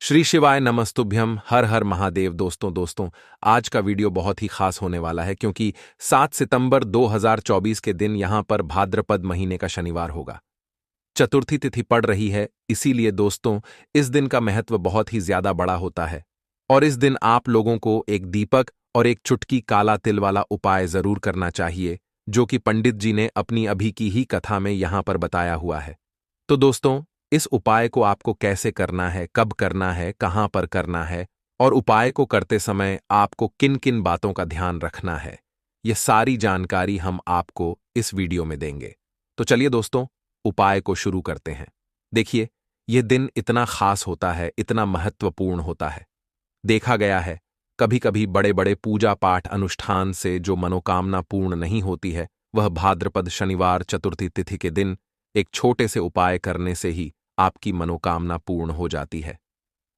श्री शिवाय नमस्तुभ्यम। हर हर महादेव। दोस्तों आज का वीडियो बहुत ही खास होने वाला है क्योंकि 7 सितंबर 2024 के दिन यहां पर भाद्रपद महीने का शनिवार होगा। चतुर्थी तिथि पड़ रही है, इसीलिए दोस्तों इस दिन का महत्व बहुत ही ज्यादा बड़ा होता है और इस दिन आप लोगों को एक दीपक और एक चुटकी काला तिल वाला उपाय जरूर करना चाहिए, जो कि पंडित जी ने अपनी अभी की ही कथा में यहां पर बताया हुआ है। तो दोस्तों इस उपाय को आपको कैसे करना है, कब करना है, कहां पर करना है और उपाय को करते समय आपको किन किन बातों का ध्यान रखना है, ये सारी जानकारी हम आपको इस वीडियो में देंगे। तो चलिए दोस्तों उपाय को शुरू करते हैं। देखिए, यह दिन इतना खास होता है, इतना महत्वपूर्ण होता है। देखा गया है कभी कभी बड़े बड़े पूजा पाठ अनुष्ठान से जो मनोकामना पूर्ण नहीं होती है, वह भाद्रपद शनिवार चतुर्थी तिथि के दिन एक छोटे से उपाय करने से ही आपकी मनोकामना पूर्ण हो जाती है।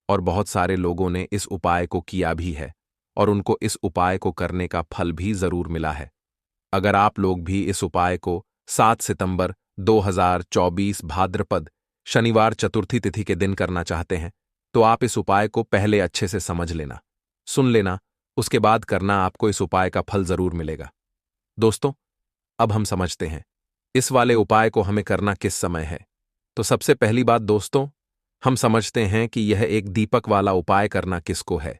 और बहुत सारे लोगों ने इस उपाय को किया भी है और उनको इस उपाय को करने का फल भी जरूर मिला है। अगर आप लोग भी इस उपाय को 7 सितंबर 2024 भाद्रपद शनिवार चतुर्थी तिथि के दिन करना चाहते हैं, तो आप इस उपाय को पहले अच्छे से समझ लेना, सुन लेना, उसके बाद करना, आपको इस उपाय का फल जरूर मिलेगा। दोस्तों अब हम समझते हैं इस वाले उपाय को हमें करना किस समय है। तो सबसे पहली बात दोस्तों, हम समझते हैं कि यह एक दीपक वाला उपाय करना किसको है।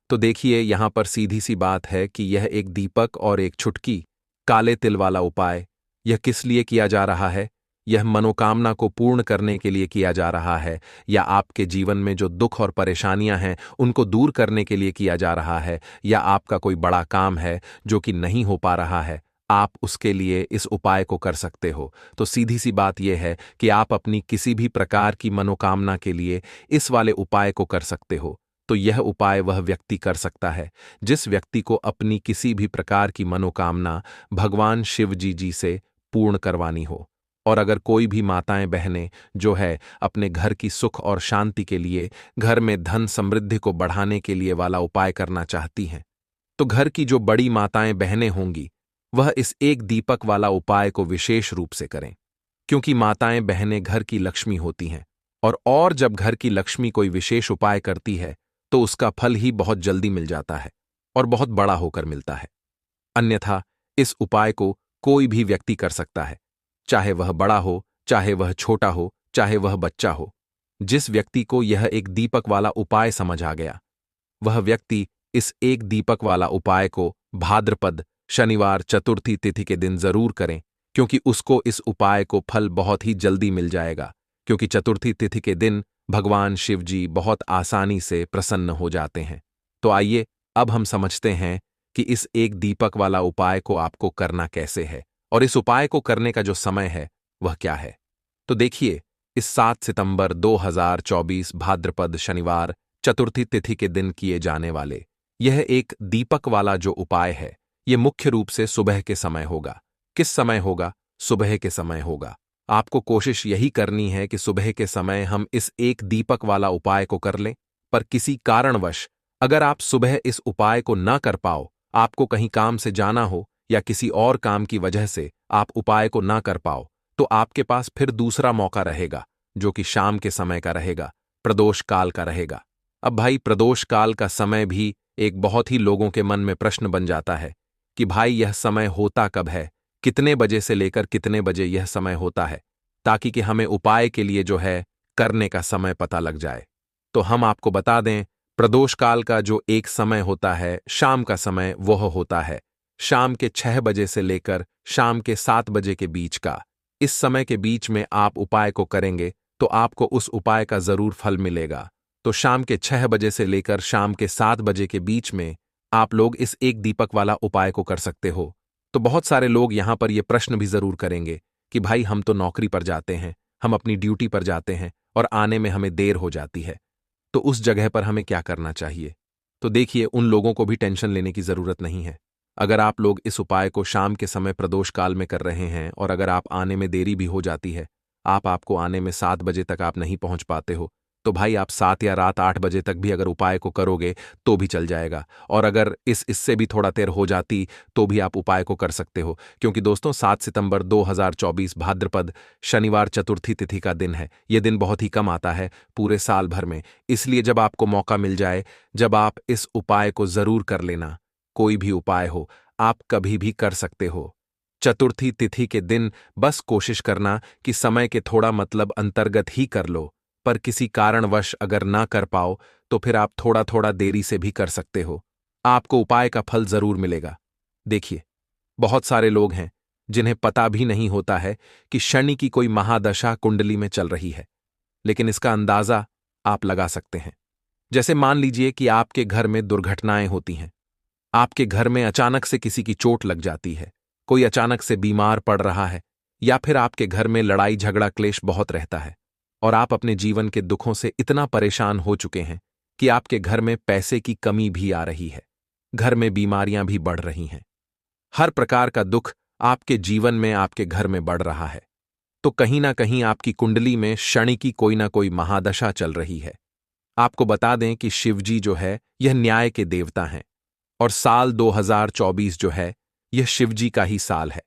तो देखिए यहां पर सीधी सी बात है कि यह एक दीपक और एक चुटकी काले तिल वाला उपाय यह किस लिए किया जा रहा है। यह मनोकामना को पूर्ण करने के लिए किया जा रहा है, या आपके जीवन में जो दुख और परेशानियां हैं उनको दूर करने के लिए किया जा रहा है, या आपका कोई बड़ा काम है जो कि नहीं हो पा रहा है, आप उसके लिए इस उपाय को कर सकते हो। तो सीधी सी बात यह है कि आप अपनी किसी भी प्रकार की मनोकामना के लिए इस वाले उपाय को कर सकते हो। तो यह उपाय वह व्यक्ति कर सकता है जिस व्यक्ति को अपनी किसी भी प्रकार की मनोकामना भगवान शिव जी से पूर्ण करवानी हो। और अगर कोई भी माताएं बहनें जो है अपने घर की सुख और शांति के लिए, घर में धन समृद्धि को बढ़ाने के लिए वाला उपाय करना चाहती हैं, तो घर की जो बड़ी माताएं बहनें होंगी वह इस एक दीपक वाला उपाय को विशेष रूप से करें, क्योंकि माताएं बहनें घर की लक्ष्मी होती हैं और जब घर की लक्ष्मी कोई विशेष उपाय करती है तो उसका फल ही बहुत जल्दी मिल जाता है और बहुत बड़ा होकर मिलता है। अन्यथा इस उपाय को कोई भी व्यक्ति कर सकता है, चाहे वह बड़ा हो, चाहे वह छोटा हो, चाहे वह बच्चा हो। जिस व्यक्ति को यह एक दीपक वाला उपाय समझ आ गया, वह व्यक्ति इस एक दीपक वाला उपाय को भाद्रपद शनिवार चतुर्थी तिथि के दिन जरूर करें, क्योंकि उसको इस उपाय को फल बहुत ही जल्दी मिल जाएगा। क्योंकि चतुर्थी तिथि के दिन भगवान शिव जी बहुत आसानी से प्रसन्न हो जाते हैं। तो आइए अब हम समझते हैं कि इस एक दीपक वाला उपाय को आपको करना कैसे है और इस उपाय को करने का जो समय है वह क्या है। तो देखिए, इस 7 सितंबर 2024 भाद्रपद शनिवार चतुर्थी तिथि के दिन किए जाने वाले यह एक दीपक वाला जो उपाय है, यह मुख्य रूप से सुबह के समय होगा। किस समय होगा? सुबह के समय होगा। आपको कोशिश यही करनी है कि सुबह के समय हम इस एक दीपक वाला उपाय को कर लें। पर किसी कारणवश अगर आप सुबह इस उपाय को न कर पाओ, आपको कहीं काम से जाना हो या किसी और काम की वजह से आप उपाय को ना कर पाओ, तो आपके पास फिर दूसरा मौका रहेगा, जो कि शाम के समय का रहेगा, प्रदोष काल का रहेगा। अब भाई, प्रदोष काल का समय भी एक बहुत ही लोगों के मन में प्रश्न बन जाता है कि भाई यह समय होता कब है, कितने बजे से लेकर कितने बजे यह समय होता है, ताकि कि हमें उपाय के लिए जो है करने का समय पता लग जाए। तो हम आपको बता दें, प्रदोष काल का जो एक समय होता है, शाम का समय, वह होता है शाम के 6 बजे से लेकर शाम के 7 बजे के बीच का। इस समय के बीच में आप उपाय को करेंगे तो आपको उस उपाय का जरूर फल मिलेगा। तो शाम के 6 बजे से लेकर शाम के 7 बजे के बीच में आप लोग इस एक दीपक वाला उपाय को कर सकते हो। तो बहुत सारे लोग यहां पर यह प्रश्न भी जरूर करेंगे कि भाई हम तो नौकरी पर जाते हैं, हम अपनी ड्यूटी पर जाते हैं और आने में हमें देर हो जाती है, तो उस जगह पर हमें क्या करना चाहिए। तो देखिए, उन लोगों को भी टेंशन लेने की जरूरत नहीं है। अगर आप लोग इस उपाय को शाम के समय प्रदोष काल में कर रहे हैं और अगर आप आने में देरी भी हो जाती है, आपको आने में 7 बजे तक आप नहीं पहुंच पाते हो, तो तो भाई आप 7 या रात 8 बजे तक भी अगर उपाय को करोगे तो भी चल जाएगा। और अगर इससे भी थोड़ा देर हो जाती तो भी आप उपाय को कर सकते हो, क्योंकि दोस्तों 7 सितंबर 2024 भाद्रपद शनिवार चतुर्थी तिथि का दिन है। यह दिन बहुत ही कम आता है पूरे साल भर में, इसलिए जब आपको मौका मिल जाए, जब आप इस उपाय को जरूर कर लेना। कोई भी उपाय हो, आप कभी भी कर सकते हो। चतुर्थी तिथि के दिन बस कोशिश करना कि समय के थोड़ा मतलब अंतर्गत ही कर लो, पर किसी कारणवश अगर ना कर पाओ तो फिर आप थोड़ा थोड़ा देरी से भी कर सकते हो। आपको उपाय का फल जरूर मिलेगा। देखिए, बहुत सारे लोग हैं जिन्हें पता भी नहीं होता है कि शनि की कोई महादशा कुंडली में चल रही है, लेकिन इसका अंदाजा आप लगा सकते हैं। जैसे मान लीजिए कि आपके घर में दुर्घटनाएं होती हैं, आपके घर में अचानक से किसी की चोट लग जाती है, कोई अचानक से बीमार पड़ रहा है, या फिर आपके घर में लड़ाई झगड़ा क्लेश बहुत रहता है और आप अपने जीवन के दुखों से इतना परेशान हो चुके हैं कि आपके घर में पैसे की कमी भी आ रही है, घर में बीमारियां भी बढ़ रही हैं, हर प्रकार का दुख आपके जीवन में आपके घर में बढ़ रहा है, तो कहीं ना कहीं आपकी कुंडली में शनि की कोई ना कोई महादशा चल रही है। आपको बता दें कि शिवजी जो है यह न्याय के देवता हैं, और साल 2024 जो है यह शिवजी का ही साल है।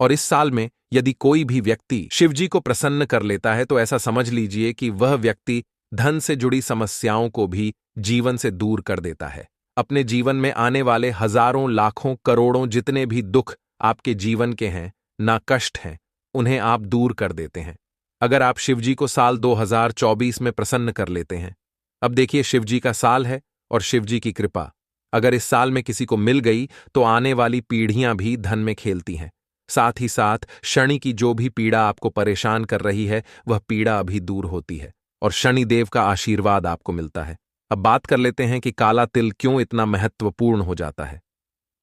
और इस साल में यदि कोई भी व्यक्ति शिवजी को प्रसन्न कर लेता है तो ऐसा समझ लीजिए कि वह व्यक्ति धन से जुड़ी समस्याओं को भी जीवन से दूर कर देता है। अपने जीवन में आने वाले हजारों लाखों करोड़ों जितने भी दुख आपके जीवन के हैं, ना कष्ट हैं, उन्हें आप दूर कर देते हैं अगर आप शिवजी को साल 2024 में प्रसन्न कर लेते हैं। अब देखिए, शिवजी का साल है और शिवजी की कृपा अगर इस साल में किसी को मिल गई तो आने वाली पीढ़ियां भी धन में खेलती हैं। साथ ही साथ शनि की जो भी पीड़ा आपको परेशान कर रही है वह पीड़ा अभी दूर होती है और शनि देव का आशीर्वाद आपको मिलता है। अब बात कर लेते हैं कि काला तिल क्यों इतना महत्वपूर्ण हो जाता है।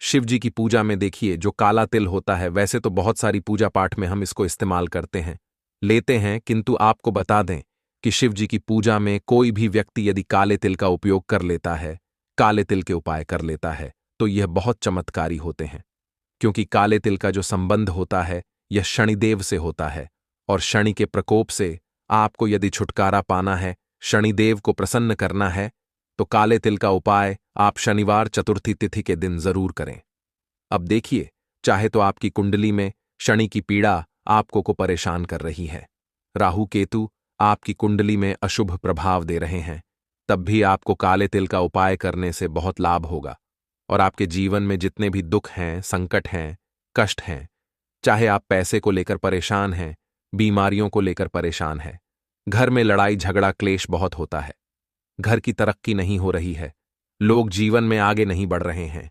शिव जी की पूजा में देखिए, जो काला तिल होता है, वैसे तो बहुत सारी पूजा पाठ में हम इसको इस्तेमाल करते हैं, लेते हैं, किंतु आपको बता दें कि शिव जी की पूजा में कोई भी व्यक्ति यदि काले तिल का उपयोग कर लेता है, काले तिल के उपाय कर लेता है, तो यह बहुत चमत्कारी होते हैं, क्योंकि काले तिल का जो संबंध होता है यह शनिदेव से होता है, और शनि के प्रकोप से आपको यदि छुटकारा पाना है, शनिदेव को प्रसन्न करना है, तो काले तिल का उपाय आप शनिवार चतुर्थी तिथि के दिन जरूर करें। अब देखिए, चाहे तो आपकी कुंडली में शनि की पीड़ा आपको को परेशान कर रही है, राहु केतु आपकी कुंडली में अशुभ प्रभाव दे रहे हैं, तब भी आपको काले तिल का उपाय करने से बहुत लाभ होगा और आपके जीवन में जितने भी दुख हैं, संकट हैं, कष्ट हैं, चाहे आप पैसे को लेकर परेशान हैं, बीमारियों को लेकर परेशान हैं, घर में लड़ाई झगड़ा क्लेश बहुत होता है, घर की तरक्की नहीं हो रही है, लोग जीवन में आगे नहीं बढ़ रहे हैं,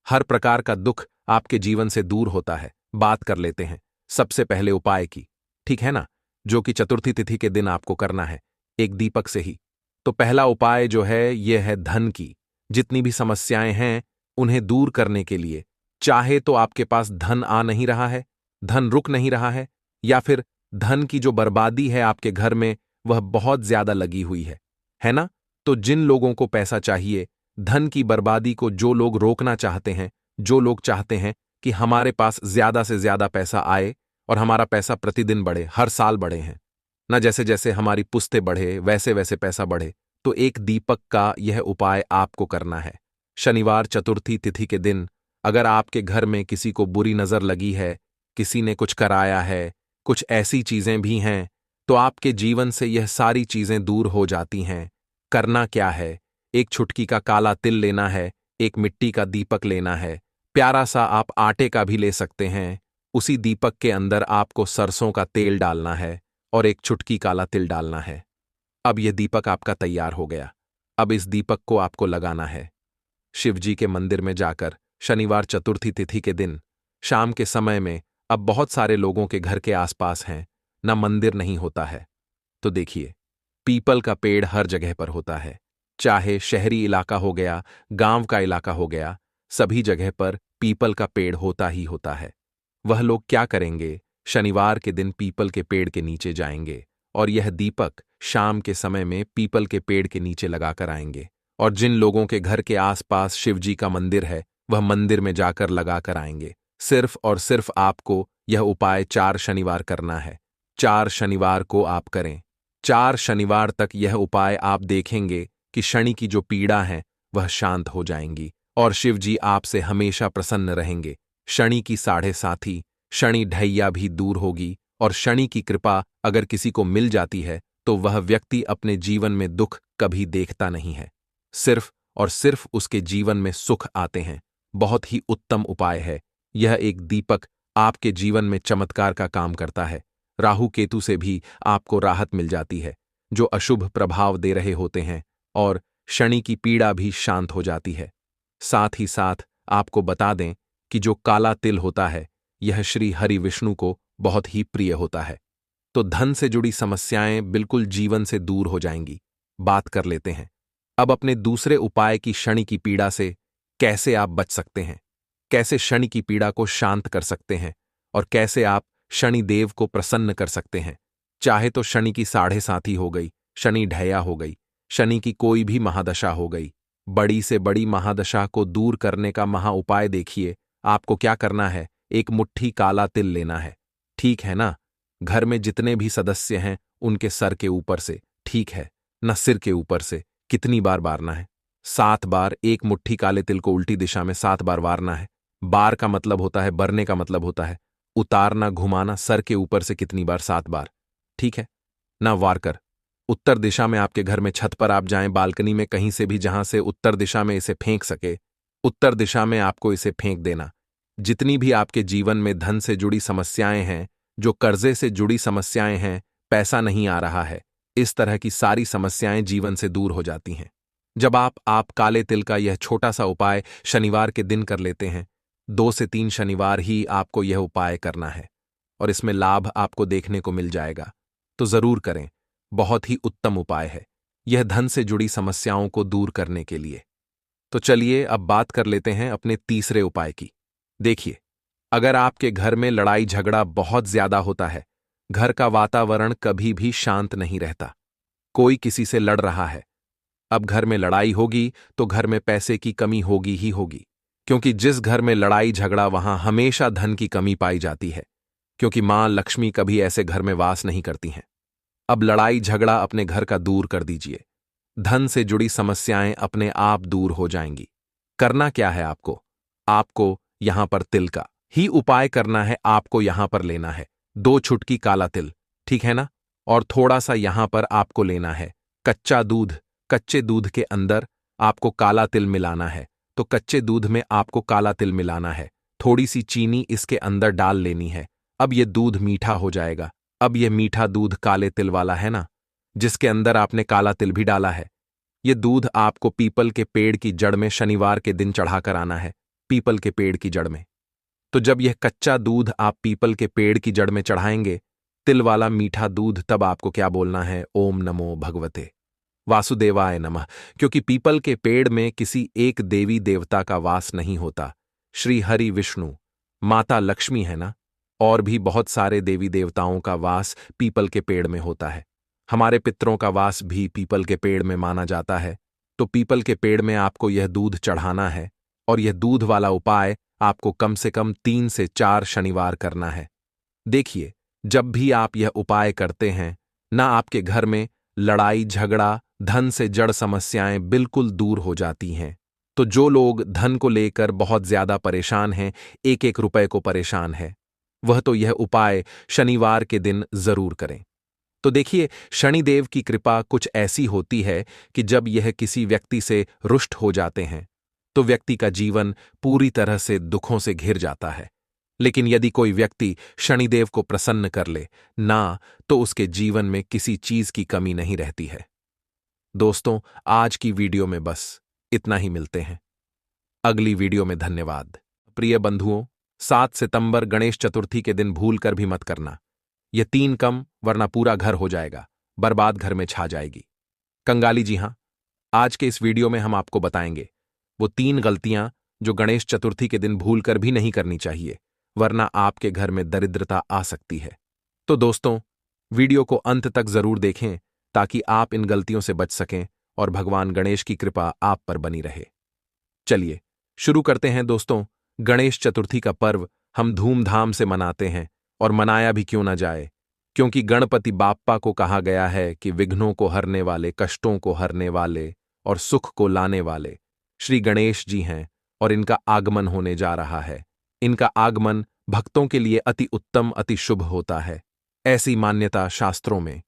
हर प्रकार का दुख आपके जीवन से दूर होता है। बात कर लेते हैं सबसे पहले उपाय की, ठीक है ना, जो कि चतुर्थी तिथि के दिन आपको करना है, एक दीपक से ही। तो पहला उपाय जो है यह है धन की। जितनी भी समस्याएं हैं उन्हें दूर करने के लिए, चाहे तो आपके पास धन आ नहीं रहा है, धन रुक नहीं रहा है, या फिर धन की जो बर्बादी है आपके घर में वह बहुत ज्यादा लगी हुई है ना, तो जिन लोगों को पैसा चाहिए, धन की बर्बादी को जो लोग रोकना चाहते हैं, जो लोग चाहते हैं कि हमारे पास ज्यादा से ज्यादा पैसा आए और हमारा पैसा प्रतिदिन बढ़े, हर साल बढ़े हैं ना, जैसे जैसे हमारी पुश्तें बढ़े वैसे वैसे पैसा बढ़े, तो एक दीपक का यह उपाय आपको करना है। शनिवार चतुर्थी तिथि के दिन अगर आपके घर में किसी को बुरी नजर लगी है, किसी ने कुछ कराया है, कुछ ऐसी चीजें भी हैं, तो आपके जीवन से यह सारी चीजें दूर हो जाती हैं। करना क्या है, एक छुटकी का काला तिल लेना है, एक मिट्टी का दीपक लेना है, प्यारा सा आप आटे का भी ले सकते हैं, उसी दीपक के अंदर आपको सरसों का तेल डालना है और एक चुटकी काला तिल डालना है। अब यह दीपक आपका तैयार हो गया। अब इस दीपक को आपको लगाना है शिवजी के मंदिर में जाकर शनिवार चतुर्थी तिथि के दिन शाम के समय में। अब बहुत सारे लोगों के घर के आसपास हैं, ना मंदिर नहीं होता है, तो देखिए, पीपल का पेड़ हर जगह पर होता है, चाहे शहरी इलाका हो गया, गांव का इलाका हो गया, सभी जगह पर पीपल का पेड़ होता ही होता है। वह लोग क्या करेंगे, शनिवार के दिन पीपल के पेड़ के नीचे जाएंगे और यह दीपक शाम के समय में पीपल के पेड़ के नीचे लगाकर आएंगे, और जिन लोगों के घर के आसपास शिवजी का मंदिर है वह मंदिर में जाकर लगाकर आएंगे। सिर्फ और सिर्फ आपको यह उपाय 4 शनिवार करना है। 4 शनिवार को आप करें। 4 शनिवार तक यह उपाय आप देखेंगे कि शनि की जो पीड़ा है वह शांत हो जाएंगी और शिव जी आपसे हमेशा प्रसन्न रहेंगे। शनि की साढ़े साथी शनि ढैया भी दूर होगी और शनि की कृपा अगर किसी को मिल जाती है तो वह व्यक्ति अपने जीवन में दुख कभी देखता नहीं है, सिर्फ और सिर्फ उसके जीवन में सुख आते हैं। बहुत ही उत्तम उपाय है। यह एक दीपक आपके जीवन में चमत्कार का काम करता है। राहु केतु से भी आपको राहत मिल जाती है जो अशुभ प्रभाव दे रहे होते हैं और शनि की पीड़ा भी शांत हो जाती है। साथ ही साथ आपको बता दें कि जो काला तिल होता है यह श्री हरि विष्णु को बहुत ही प्रिय होता है, तो धन से जुड़ी समस्याएं बिल्कुल जीवन से दूर हो जाएंगी। बात कर लेते हैं अब अपने दूसरे उपाय की शनि की पीड़ा से कैसे आप बच सकते हैं, कैसे शनि की पीड़ा को शांत कर सकते हैं और कैसे आप शनि देव को प्रसन्न कर सकते हैं। चाहे तो शनि की साढ़े साथी हो गई, शनि ढैया हो गई, शनि की कोई भी महादशा हो गई, बड़ी से बड़ी महादशा को दूर करने का महा उपाय देखिए। आपको क्या करना है, एक मुट्ठी काला तिल लेना है, ठीक है ना। घर में जितने भी सदस्य हैं उनके सर के ऊपर से, ठीक है न, सिर के ऊपर से कितनी बार वारना है? 7 बार। एक मुट्ठी काले तिल को उल्टी दिशा में 7 बार वारना है। बार का मतलब होता है, बरने का मतलब होता है उतारना, घुमाना। सर के ऊपर से कितनी बार? 7 बार, ठीक है ना। वार कर उत्तर दिशा में, आपके घर में छत पर आप जाएं, बालकनी में, कहीं से भी जहां से उत्तर दिशा में इसे फेंक सके, उत्तर दिशा में आपको इसे फेंक देना। जितनी भी आपके जीवन में धन से जुड़ी समस्याएं हैं, जो कर्जे से जुड़ी समस्याएं हैं, पैसा नहीं आ रहा है, इस तरह की सारी समस्याएं जीवन से दूर हो जाती हैं जब आप काले तिल का यह छोटा सा उपाय शनिवार के दिन कर लेते हैं। 2 से 3 शनिवार ही आपको यह उपाय करना है और इसमें लाभ आपको देखने को मिल जाएगा, तो जरूर करें। बहुत ही उत्तम उपाय है यह धन से जुड़ी समस्याओं को दूर करने के लिए। तो चलिए अब बात कर लेते हैं अपने तीसरे उपाय की। देखिए, अगर आपके घर में लड़ाई झगड़ा बहुत ज्यादा होता है, घर का वातावरण कभी भी शांत नहीं रहता, कोई किसी से लड़ रहा है, अब घर में लड़ाई होगी तो घर में पैसे की कमी होगी ही होगी, क्योंकि जिस घर में लड़ाई झगड़ा वहां हमेशा धन की कमी पाई जाती है, क्योंकि मां लक्ष्मी कभी ऐसे घर में वास नहीं करती हैं। अब लड़ाई झगड़ा अपने घर का दूर कर दीजिए, धन से जुड़ी समस्याएं अपने आप दूर हो जाएंगी। करना क्या है आपको यहां पर तिल का ही उपाय करना है। आपको यहां पर लेना है 2 चुटकी काला तिल, ठीक है ना, और थोड़ा सा यहां पर आपको लेना है कच्चा दूध। कच्चे दूध के अंदर आपको काला तिल मिलाना है, तो कच्चे दूध में आपको काला तिल मिलाना है। थोड़ी सी चीनी इसके अंदर डाल लेनी है। अब यह दूध मीठा हो जाएगा। अब यह मीठा दूध काले तिल वाला है ना, जिसके अंदर आपने काला तिल भी डाला है। यह दूध आपको पीपल के पेड़ की जड़ में शनिवार के दिन चढ़ाकर आना है, पीपल के पेड़ की जड़ में। तो जब यह कच्चा दूध आप पीपल के पेड़ की जड़ में चढ़ाएंगे, तिल वाला मीठा दूध, तब आपको क्या बोलना है, ओम नमो भगवते वासुदेवाय नमः। क्योंकि पीपल के पेड़ में किसी एक देवी देवता का वास नहीं होता, श्री हरि विष्णु, माता लक्ष्मी है ना, और भी बहुत सारे देवी देवताओं का वास पीपल के पेड़ में होता है। हमारे पितरों का वास भी पीपल के पेड़ में माना जाता है। तो पीपल के पेड़ में आपको यह दूध चढ़ाना है और यह दूध वाला उपाय आपको कम से कम 3 से 4 शनिवार करना है। देखिए, जब भी आप यह उपाय करते हैं ना, आपके घर में लड़ाई झगड़ा, धन से जड़ समस्याएं बिल्कुल दूर हो जाती हैं। तो जो लोग धन को लेकर बहुत ज्यादा परेशान हैं, 1-1 रुपए को परेशान है, वह तो यह उपाय शनिवार के दिन जरूर करें। तो देखिए, शनिदेव की कृपा कुछ ऐसी होती है कि जब यह किसी व्यक्ति से रुष्ट हो जाते हैं तो व्यक्ति का जीवन पूरी तरह से दुखों से घिर जाता है। लेकिन यदि कोई व्यक्ति शनिदेव को प्रसन्न कर ले ना, तो उसके जीवन में किसी चीज की कमी नहीं रहती है। दोस्तों, आज की वीडियो में बस इतना ही। मिलते हैं अगली वीडियो में। धन्यवाद। प्रिय बंधुओं, 7 सितंबर गणेश चतुर्थी के दिन भूल कर भी मत करना। यह 3 कम, वरना पूरा घर हो जाएगा, बर्बाद घर में छा जाएगी। कंगाली जी हां, आज के इस वीडियो में हम आपको बताएंगे वो 3 गलतियां जो गणेश चतुर्थी के दिन भूल कर भी नहीं करनी चाहिए, वरना आपके घर में दरिद्रता आ सकती है। तो दोस्तों, वीडियो को अंत तक जरूर देखें ताकि आप इन गलतियों से बच सकें और भगवान गणेश की कृपा आप पर बनी रहे। चलिए शुरू करते हैं दोस्तों। गणेश चतुर्थी का पर्व हम धूमधाम से मनाते हैं, और मनाया भी क्यों ना जाए। क्योंकि गणपति बाप्पा को कहा गया है कि विघ्नों को हरने वाले, कष्टों को हरने वाले और सुख को लाने वाले श्री गणेश जी हैं और इनका आगमन होने जा रहा है। इनका आगमन भक्तों के लिए अति उत्तम, अति शुभ होता है। ऐसी मान्यता शास्त्रों में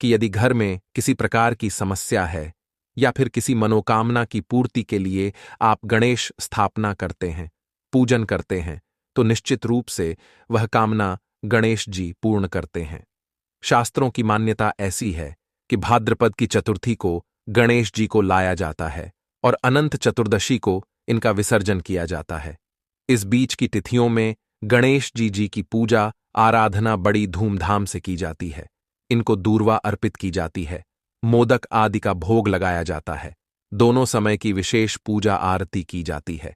कि यदि घर में किसी प्रकार की समस्या है या फिर किसी मनोकामना की पूर्ति के लिए आप गणेश स्थापना करते हैं, पूजन करते हैं, तो निश्चित रूप से वह कामना गणेश जी पूर्ण करते हैं। शास्त्रों की मान्यता ऐसी है कि भाद्रपद की चतुर्थी को गणेश जी को लाया जाता है और अनंत चतुर्दशी को इनका विसर्जन किया जाता है। इस बीच की तिथियों में गणेश जी की पूजा आराधना बड़ी धूमधाम से की जाती है। इनको दूर्वा अर्पित की जाती है, मोदक आदि का भोग लगाया जाता है, दोनों समय की विशेष पूजा आरती की जाती है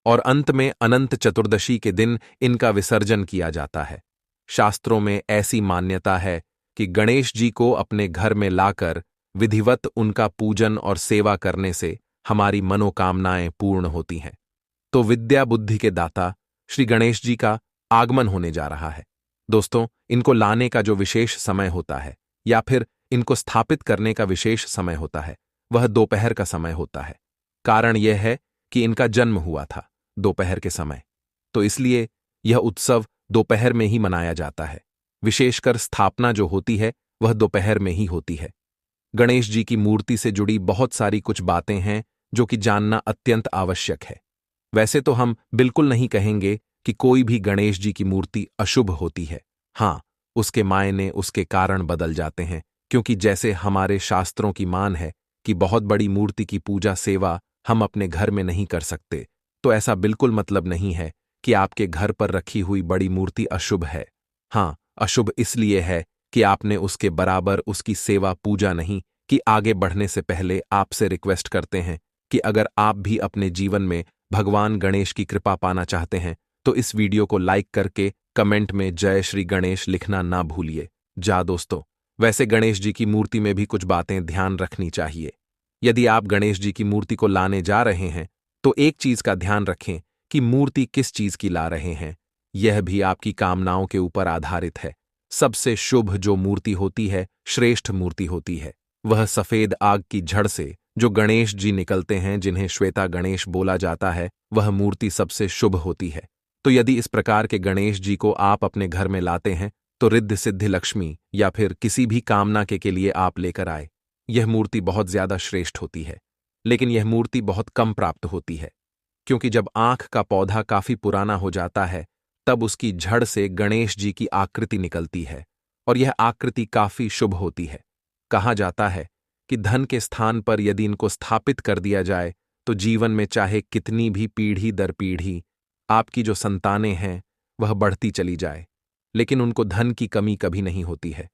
और अंत में अनंत चतुर्दशी के दिन इनका विसर्जन किया जाता है। शास्त्रों में ऐसी मान्यता है कि गणेश जी को अपने घर में लाकर विधिवत उनका पूजन और सेवा करने से हमारी मनोकामनाएं पूर्ण होती हैं। तो विद्या बुद्धि के दाता श्री गणेश जी का आगमन होने जा रहा है। दोस्तों, इनको लाने का जो विशेष समय होता है या फिर इनको स्थापित करने का विशेष समय होता है, वह दोपहर का समय होता है। कारण यह है कि इनका जन्म हुआ था दोपहर के समय, तो इसलिए यह उत्सव दोपहर में ही मनाया जाता है। विशेषकर स्थापना जो होती है वह दोपहर में ही होती है। गणेश जी की मूर्ति से जुड़ी बहुत सारी कुछ बातें हैं जो कि जानना अत्यंत आवश्यक है। वैसे तो हम बिल्कुल नहीं कहेंगे कि कोई भी गणेश जी की मूर्ति अशुभ होती है। हाँ, उसके मायने, उसके कारण बदल जाते हैं, क्योंकि जैसे हमारे शास्त्रों की मान है कि बहुत बड़ी मूर्ति की पूजा सेवा हम अपने घर में नहीं कर सकते, तो ऐसा बिल्कुल मतलब नहीं है कि आपके घर पर रखी हुई बड़ी मूर्ति अशुभ है। हाँ, अशुभ इसलिए है कि आपने उसके बराबर उसकी सेवा पूजा नहीं कि। आगे बढ़ने से पहले आपसे रिक्वेस्ट करते हैं कि अगर आप भी अपने जीवन में भगवान गणेश की कृपा पाना चाहते हैं तो इस वीडियो को लाइक करके कमेंट में जय श्री गणेश लिखना ना भूलिए। दोस्तों, वैसे गणेश जी की मूर्ति में भी कुछ बातें ध्यान रखनी चाहिए। यदि आप गणेश जी की मूर्ति को लाने जा रहे हैं तो एक चीज का ध्यान रखें कि मूर्ति किस चीज की ला रहे हैं। यह भी आपकी कामनाओं के ऊपर आधारित है। सबसे शुभ जो मूर्ति होती है, श्रेष्ठ मूर्ति होती है, वह सफेद आग की झड़ से जो गणेश जी निकलते हैं, जिन्हें श्वेता गणेश बोला जाता है, वह मूर्ति सबसे शुभ होती है। तो यदि इस प्रकार के गणेश जी को आप अपने घर में लाते हैं तो रिद्धि सिद्धि लक्ष्मी या फिर किसी भी कामना के लिए आप लेकर आए, यह मूर्ति बहुत ज्यादा श्रेष्ठ होती है। लेकिन यह मूर्ति बहुत कम प्राप्त होती है, क्योंकि जब आंख का पौधा काफी पुराना हो जाता है तब उसकी झड़ से गणेश जी की आकृति निकलती है और यह आकृति काफी शुभ होती है। कहा जाता है कि धन के स्थान पर यदि इनको स्थापित कर दिया जाए तो जीवन में चाहे कितनी भी पीढ़ी दर पीढ़ी आपकी जो संतानें हैं वह बढ़ती चली जाए, लेकिन उनको धन की कमी कभी नहीं होती है।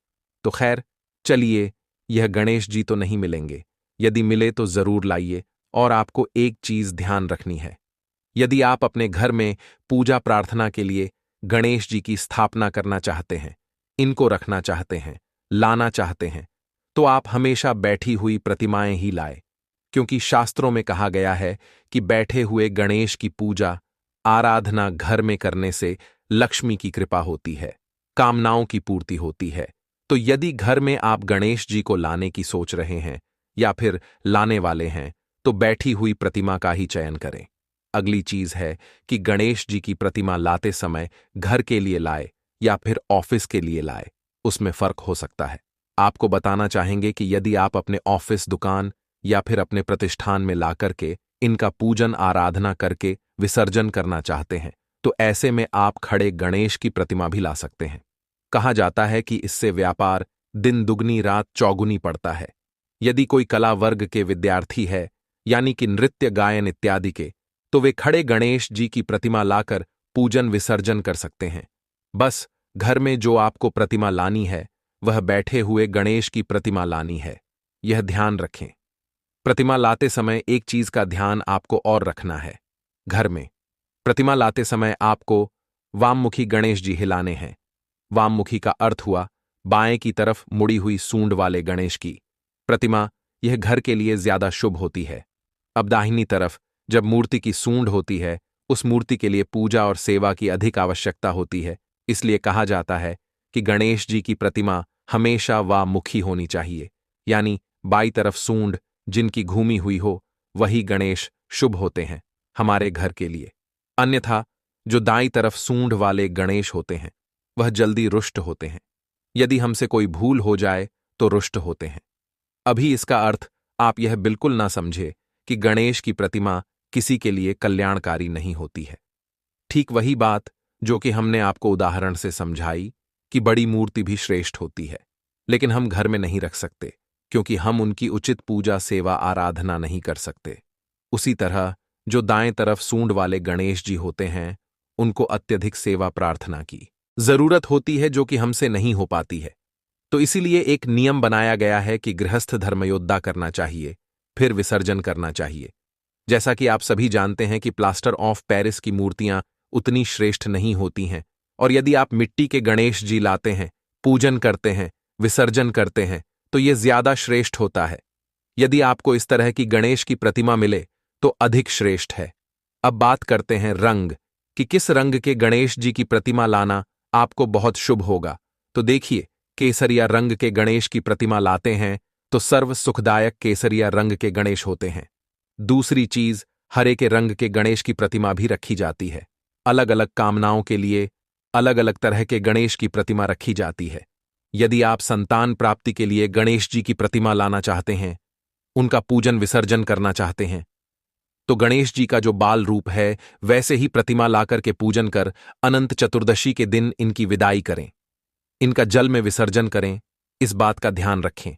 तो खैर, चलिए, यह गणेश जी तो नहीं मिलेंगे। यदि मिले तो जरूर लाइए। और आपको एक चीज ध्यान रखनी है, यदि आप अपने घर में पूजा प्रार्थना के लिए गणेश जी की स्थापना करना चाहते हैं, इनको रखना चाहते हैं, लाना चाहते हैं, तो आप हमेशा बैठी हुई प्रतिमाएं ही लाए, क्योंकि शास्त्रों में कहा गया है कि बैठे हुए गणेश की पूजा आराधना घर में करने से लक्ष्मी की कृपा होती है, कामनाओं की पूर्ति होती है। तो यदि घर में आप गणेश जी को लाने की सोच रहे हैं या फिर लाने वाले हैं तो बैठी हुई प्रतिमा का ही चयन करें। अगली चीज है कि गणेश जी की प्रतिमा लाते समय घर के लिए लाए या फिर ऑफिस के लिए लाए, उसमें फर्क हो सकता है। आपको बताना चाहेंगे कि यदि आप अपने ऑफिस, दुकान या फिर अपने प्रतिष्ठान में लाकर के इनका पूजन आराधना करके विसर्जन करना चाहते हैं तो ऐसे में आप खड़े गणेश की प्रतिमा भी ला सकते हैं। कहा जाता है कि इससे व्यापार दिन दुगनी रात चौगुनी पड़ता है। यदि कोई कला वर्ग के विद्यार्थी है, यानी कि नृत्य, गायन इत्यादि के, तो वे खड़े गणेश जी की प्रतिमा लाकर पूजन विसर्जन कर सकते हैं। बस घर में जो आपको प्रतिमा लानी है वह बैठे हुए गणेश की प्रतिमा लानी है, यह ध्यान रखें। प्रतिमा लाते समय एक चीज का ध्यान आपको और रखना है। घर में प्रतिमा लाते समय आपको वाममुखी गणेश जी हिलाने हैं। वाममुखी का अर्थ हुआ बाएं की तरफ मुड़ी हुई सूंड वाले गणेश की प्रतिमा, यह घर के लिए ज्यादा शुभ होती है। अब दाहिनी तरफ जब मूर्ति की सूंड होती है, उस मूर्ति के लिए पूजा और सेवा की अधिक आवश्यकता होती है, इसलिए कहा जाता है कि गणेश जी की प्रतिमा हमेशा वामुखी होनी चाहिए, यानी बाई तरफ सूंड जिनकी घूमी हुई हो वही गणेश शुभ होते हैं हमारे घर के लिए। अन्यथा जो दाईं तरफ सूंड वाले गणेश होते हैं वह जल्दी रुष्ट होते हैं। यदि हमसे कोई भूल हो जाए तो रुष्ट होते हैं। अभी इसका अर्थ आप यह बिल्कुल ना समझे कि गणेश की प्रतिमा किसी के लिए कल्याणकारी नहीं होती है। ठीक वही बात जो कि हमने आपको उदाहरण से समझाई कि बड़ी मूर्ति भी श्रेष्ठ होती है, लेकिन हम घर में नहीं रख सकते क्योंकि हम उनकी उचित पूजा सेवा आराधना नहीं कर सकते। उसी तरह जो दाएं तरफ सूंड वाले गणेश जी होते हैं उनको अत्यधिक सेवा प्रार्थना की जरूरत होती है जो कि हमसे नहीं हो पाती है। तो इसीलिए एक नियम बनाया गया है कि गृहस्थ धर्मयोद्धा करना चाहिए, फिर विसर्जन करना चाहिए। जैसा कि आप सभी जानते हैं कि प्लास्टर ऑफ पेरिस की मूर्तियां उतनी श्रेष्ठ नहीं होती हैं, और यदि आप मिट्टी के गणेश जी लाते हैं, पूजन करते हैं, विसर्जन करते हैं, तो यह ज्यादा श्रेष्ठ होता है। यदि आपको इस तरह की गणेश की प्रतिमा मिले तो अधिक श्रेष्ठ है। अब बात करते हैं रंग कि किस रंग के गणेश जी की प्रतिमा लाना आपको बहुत शुभ होगा। तो देखिए, केसरिया रंग के गणेश की प्रतिमा लाते हैं तो सर्व सुखदायक केसरिया रंग के गणेश होते हैं। दूसरी चीज, हरे के रंग के गणेश की प्रतिमा भी रखी जाती है। अलग अलग कामनाओं के लिए अलग अलग तरह के गणेश की प्रतिमा रखी जाती है। यदि आप संतान प्राप्ति के लिए गणेश जी की प्रतिमा लाना चाहते हैं, उनका पूजन विसर्जन करना चाहते हैं, तो गणेश जी का जो बाल रूप है वैसे ही प्रतिमा लाकर के पूजन कर अनंत चतुर्दशी के दिन इनकी विदाई करें, इनका जल में विसर्जन करें। इस बात का ध्यान रखें।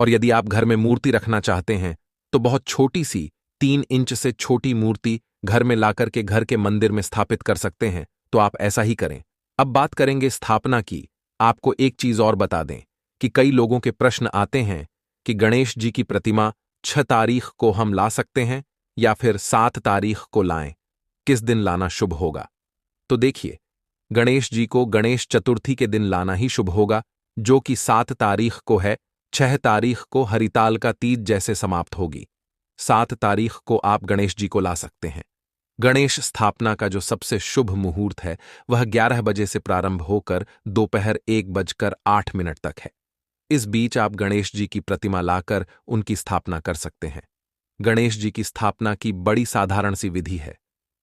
और यदि आप घर में मूर्ति रखना चाहते हैं तो बहुत छोटी सी 3 इंच से छोटी मूर्ति घर में लाकर के घर के मंदिर में स्थापित कर सकते हैं, तो आप ऐसा ही करें। अब बात करेंगे स्थापना की। आपको एक चीज और बता दें कि कई लोगों के प्रश्न आते हैं कि गणेश जी की प्रतिमा 6 तारीख को हम ला सकते हैं या फिर 7 तारीख को लाएं, किस दिन लाना शुभ होगा। तो देखिए, गणेश जी को गणेश चतुर्थी के दिन लाना ही शुभ होगा, जो कि 7 तारीख को है। 6 तारीख को हरिताल का तीज जैसे समाप्त होगी। 7 तारीख को आप गणेश जी को ला सकते हैं। गणेश स्थापना का जो सबसे शुभ मुहूर्त है वह 11 बजे से प्रारंभ होकर दोपहर 1:08 तक है। इस बीच आप गणेश जी की प्रतिमा लाकर उनकी स्थापना कर सकते हैं। गणेश जी की स्थापना की बड़ी साधारण सी विधि है।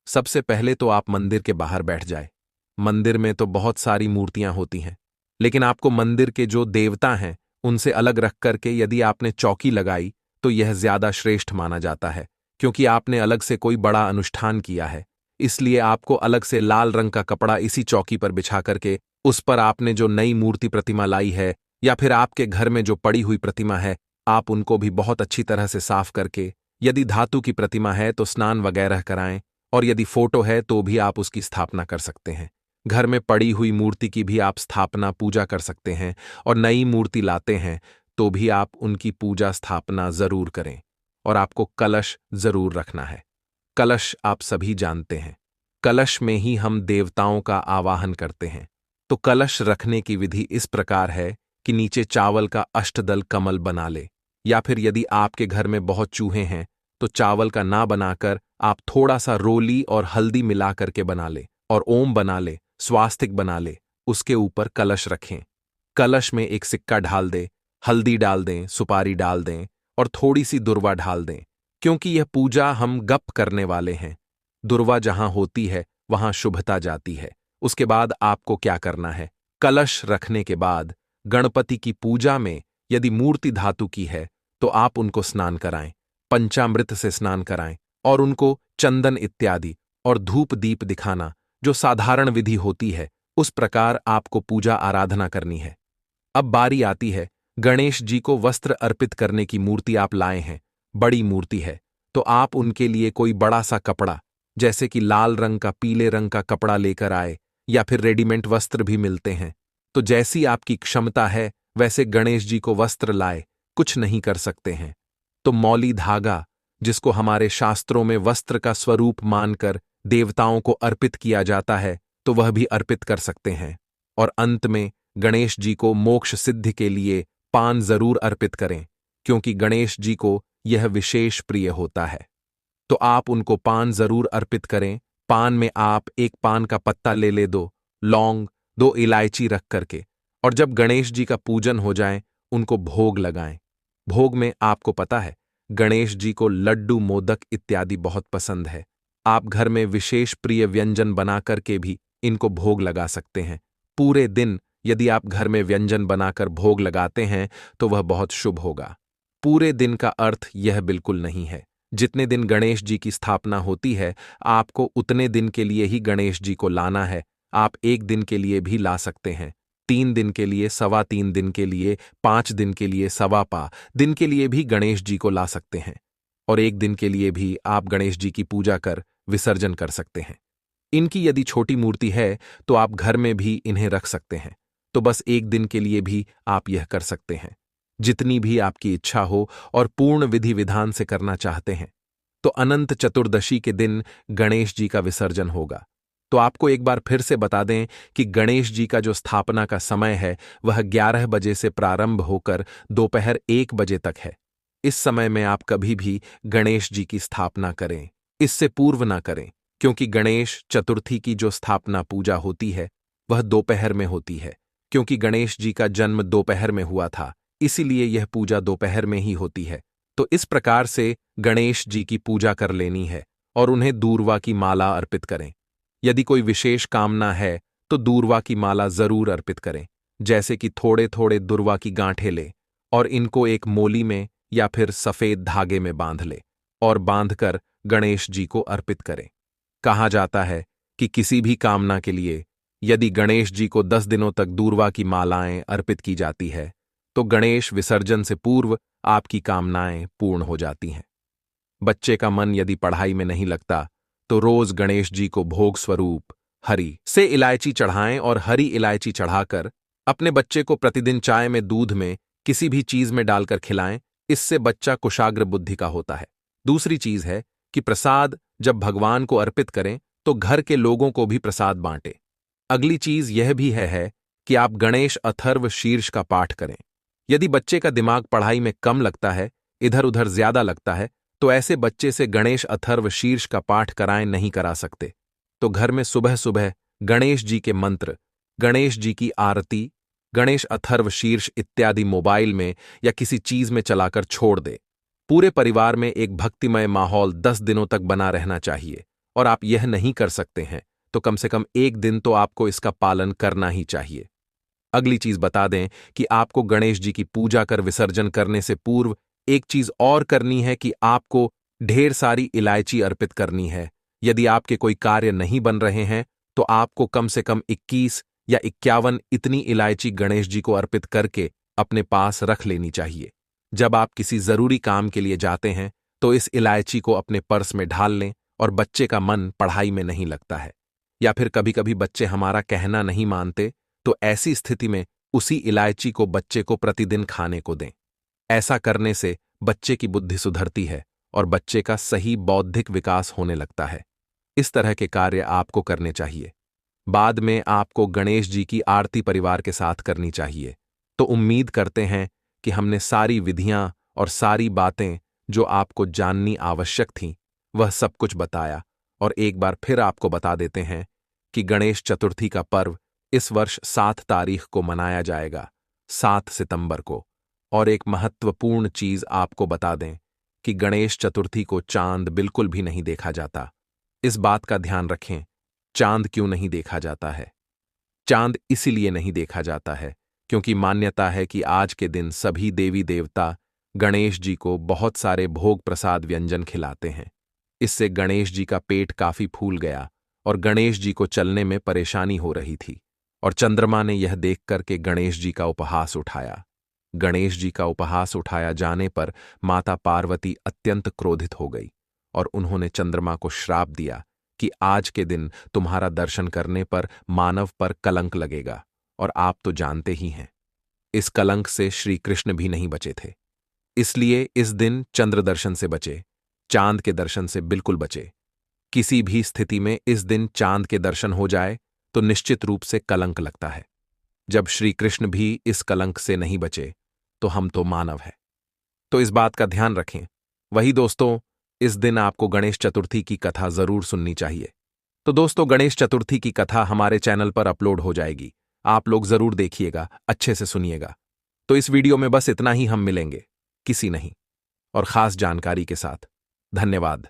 सबसे पहले तो आप मंदिर के बाहर बैठ जाए। मंदिर में तो बहुत सारी मूर्तियां होती हैं, लेकिन आपको मंदिर के जो देवता हैं उनसे अलग रख करके यदि आपने चौकी लगाई तो यह ज्यादा श्रेष्ठ माना जाता है, क्योंकि आपने अलग से कोई बड़ा अनुष्ठान किया है। इसलिए आपको अलग से लाल रंग का कपड़ा इसी चौकी पर बिछा करके उस पर आपने जो नई मूर्ति प्रतिमा लाई है या फिर आपके घर में जो पड़ी हुई प्रतिमा है, आप उनको भी बहुत अच्छी तरह से साफ करके, यदि धातु की प्रतिमा है तो स्नान वगैरह कराएं, और यदि फोटो है तो भी आप उसकी स्थापना कर सकते हैं। घर में पड़ी हुई मूर्ति की भी आप स्थापना पूजा कर सकते हैं, और नई मूर्ति लाते हैं तो भी आप उनकी पूजा स्थापना जरूर करें। और आपको कलश जरूर रखना है। कलश आप सभी जानते हैं, कलश में ही हम देवताओं का आवाहन करते हैं। तो कलश रखने की विधि इस प्रकार है कि नीचे चावल का अष्टदल कमल बना ले, या फिर यदि आपके घर में बहुत चूहे हैं तो चावल का ना बनाकर आप थोड़ा सा रोली और हल्दी मिला करके बना ले, और ओम बना ले, स्वास्तिक बना ले, उसके ऊपर कलश रखें। कलश में एक सिक्का ढाल दें, हल्दी डाल दें, सुपारी डाल दें और थोड़ी सी दुर्वा ढाल दें, क्योंकि यह पूजा हम गप करने वाले हैं। दुर्वा जहां होती है वहां शुभता जाती है। उसके बाद आपको क्या करना है, कलश रखने के बाद गणपति की पूजा में यदि मूर्ति धातु की है तो आप उनको स्नान कराएं, पंचामृत से स्नान कराएं, और उनको चंदन इत्यादि और धूप दीप दिखाना, जो साधारण विधि होती है उस प्रकार आपको पूजा आराधना करनी है। अब बारी आती है, गणेश जी को वस्त्र अर्पित करने की मूर्ति आप लाए हैं, बड़ी मूर्ति है, तो आप उनके लिए कोई बड़ा सा कपड़ा, जैसे कि लाल रंग का, पीले रंग का कपड़ा लेकर आए, या फिर रेडीमेड वस्त्र भी मिलते हैं। तो जैसी आपकी क्षमता है वैसे गणेश जी को वस्त्र लाए, कुछ नहीं कर सकते हैं तो मौली धागा, जिसको हमारे शास्त्रों में वस्त्र का स्वरूप मानकर देवताओं को अर्पित किया जाता है, तो वह भी अर्पित कर सकते हैं। और अंत में गणेश जी को मोक्ष सिद्धि के लिए पान जरूर अर्पित करें, क्योंकि गणेश जी को यह विशेष प्रिय होता है। तो आप उनको पान जरूर अर्पित करें। पान में आप एक पान का पत्ता ले ले, 2 लौंग, 2 इलायची रख करके और जब गणेश जी का पूजन हो जाए उनको भोग लगाएं। भोग में आपको पता है गणेश जी को लड्डू, मोदक इत्यादि बहुत पसंद है। आप घर में विशेष प्रिय व्यंजन बनाकर के भी इनको भोग लगा सकते हैं। पूरे दिन यदि आप घर में व्यंजन बनाकर भोग लगाते हैं तो वह बहुत शुभ होगा। पूरे दिन का अर्थ यह बिल्कुल नहीं है। जितने दिन गणेश जी की स्थापना होती है आपको उतने दिन के लिए ही गणेश जी को लाना है। आप एक दिन के लिए भी ला सकते हैं, 3 दिन के लिए, 3.25 दिन के लिए, 5 दिन के लिए, 1.25 दिन के लिए भी गणेश जी को ला सकते हैं। और एक दिन के लिए भी आप गणेश जी की पूजा कर विसर्जन कर सकते हैं। इनकी यदि छोटी मूर्ति है तो आप घर में भी इन्हें रख सकते हैं। तो बस एक दिन के लिए भी आप यह कर सकते हैं। जितनी भी आपकी इच्छा हो और पूर्ण विधि विधान से करना चाहते हैं तो अनंत चतुर्दशी के दिन गणेश जी का विसर्जन होगा। तो आपको एक बार फिर से बता दें कि गणेश जी का जो स्थापना का समय है वह 11 बजे से प्रारंभ होकर दोपहर 1 बजे तक है। इस समय में आप कभी भी गणेश जी की स्थापना करें, इससे पूर्व ना करें, क्योंकि गणेश चतुर्थी की जो स्थापना पूजा होती है वह दोपहर में होती है। क्योंकि गणेश जी का जन्म दोपहर में हुआ था, इसीलिए यह पूजा दोपहर में ही होती है। तो इस प्रकार से गणेश जी की पूजा कर लेनी है और उन्हें दूर्वा की माला अर्पित करें। यदि कोई विशेष कामना है तो दूर्वा की माला जरूर अर्पित करें। जैसे कि थोड़े थोड़े दुर्वा की गांठें लें और इनको एक मोली में या फिर सफेद धागे में बांध ले और बांधकर गणेश जी को अर्पित करें। कहा जाता है कि किसी भी कामना के लिए यदि गणेश जी को 10 दिनों तक दूर्वा की मालाएं अर्पित की जाती है तो गणेश विसर्जन से पूर्व आपकी कामनाएं पूर्ण हो जाती हैं। बच्चे का मन यदि पढ़ाई में नहीं लगता तो रोज गणेश जी को भोग स्वरूप हरी से इलायची चढ़ाएं और हरी इलायची चढ़ाकर अपने बच्चे को प्रतिदिन चाय में, दूध में, किसी भी चीज में डालकर खिलाएं। इससे बच्चा कुशाग्र बुद्धि का होता है। दूसरी चीज है कि प्रसाद जब भगवान को अर्पित करें तो घर के लोगों को भी प्रसाद बांटें। अगली चीज यह भी है कि आप गणेश अथर्व शीर्ष का पाठ करें। यदि बच्चे का दिमाग पढ़ाई में कम लगता है, इधर उधर ज्यादा लगता है, तो ऐसे बच्चे से गणेश अथर्व शीर्ष का पाठ कराएं नहीं करा सकते। तो घर में सुबह सुबह गणेश जी के मंत्र, गणेश जी की आरती, गणेश अथर्व शीर्ष इत्यादि मोबाइल में या किसी चीज में चलाकर छोड़ दे। पूरे परिवार में एक भक्तिमय माहौल 10 दिनों तक बना रहना चाहिए। और आप यह नहीं कर सकते हैं तो कम से कम एक दिन तो आपको इसका पालन करना ही चाहिए। अगली चीज बता दें कि आपको गणेश जी की पूजा कर विसर्जन करने से पूर्व एक चीज और करनी है कि आपको ढेर सारी इलायची अर्पित करनी है। यदि आपके कोई कार्य नहीं बन रहे हैं तो आपको कम से कम 21 या 51 इतनी इलायची गणेश जी को अर्पित करके अपने पास रख लेनी चाहिए। जब आप किसी जरूरी काम के लिए जाते हैं तो इस इलायची को अपने पर्स में ढाल लें और बच्चे का मन पढ़ाई में नहीं लगता है या फिर कभी कभी बच्चे हमारा कहना नहीं मानते तो ऐसी स्थिति में उसी इलायची को बच्चे को प्रतिदिन खाने को दें। ऐसा करने से बच्चे की बुद्धि सुधरती है और बच्चे का सही बौद्धिक विकास होने लगता है। इस तरह के कार्य आपको करने चाहिए। बाद में आपको गणेश जी की आरती परिवार के साथ करनी चाहिए। तो उम्मीद करते हैं कि हमने सारी विधियां और सारी बातें जो आपको जाननी आवश्यक थीं वह सब कुछ बताया। और एक बार फिर आपको बता देते हैं कि गणेश चतुर्थी का पर्व इस वर्ष 7 तारीख को मनाया जाएगा, 7 सितंबर को। और एक महत्वपूर्ण चीज आपको बता दें कि गणेश चतुर्थी को चांद बिल्कुल भी नहीं देखा जाता। इस बात का ध्यान रखें। चांद क्यों नहीं देखा जाता है? चांद इसीलिए नहीं देखा जाता है क्योंकि मान्यता है कि आज के दिन सभी देवी देवता गणेश जी को बहुत सारे भोग प्रसाद व्यंजन खिलाते हैं। इससे गणेश जी का पेट काफी फूल गया और गणेश जी को चलने में परेशानी हो रही थी। और चंद्रमा ने यह देखकर के गणेश जी का उपहास उठाया। गणेश जी का उपहास उठाया जाने पर माता पार्वती अत्यंत क्रोधित हो गई और उन्होंने चंद्रमा को श्राप दिया कि आज के दिन तुम्हारा दर्शन करने पर मानव पर कलंक लगेगा। और आप तो जानते ही हैं, इस कलंक से श्री कृष्ण भी नहीं बचे थे। इसलिए इस दिन चंद्र दर्शन से बचे, चांद के दर्शन से बिल्कुल बचे। किसी भी स्थिति में इस दिन चांद के दर्शन हो जाए तो निश्चित रूप से कलंक लगता है। जब श्री कृष्ण भी इस कलंक से नहीं बचे तो हम तो मानव हैं। तो इस बात का ध्यान रखें। वही दोस्तों, इस दिन आपको गणेश चतुर्थी की कथा जरूर सुननी चाहिए। तो दोस्तों, गणेश चतुर्थी की कथा हमारे चैनल पर अपलोड हो जाएगी। आप लोग जरूर देखिएगा, अच्छे से सुनिएगा। तो इस वीडियो में बस इतना ही, हम मिलेंगे किसी नहीं और खास जानकारी के साथ। धन्यवाद।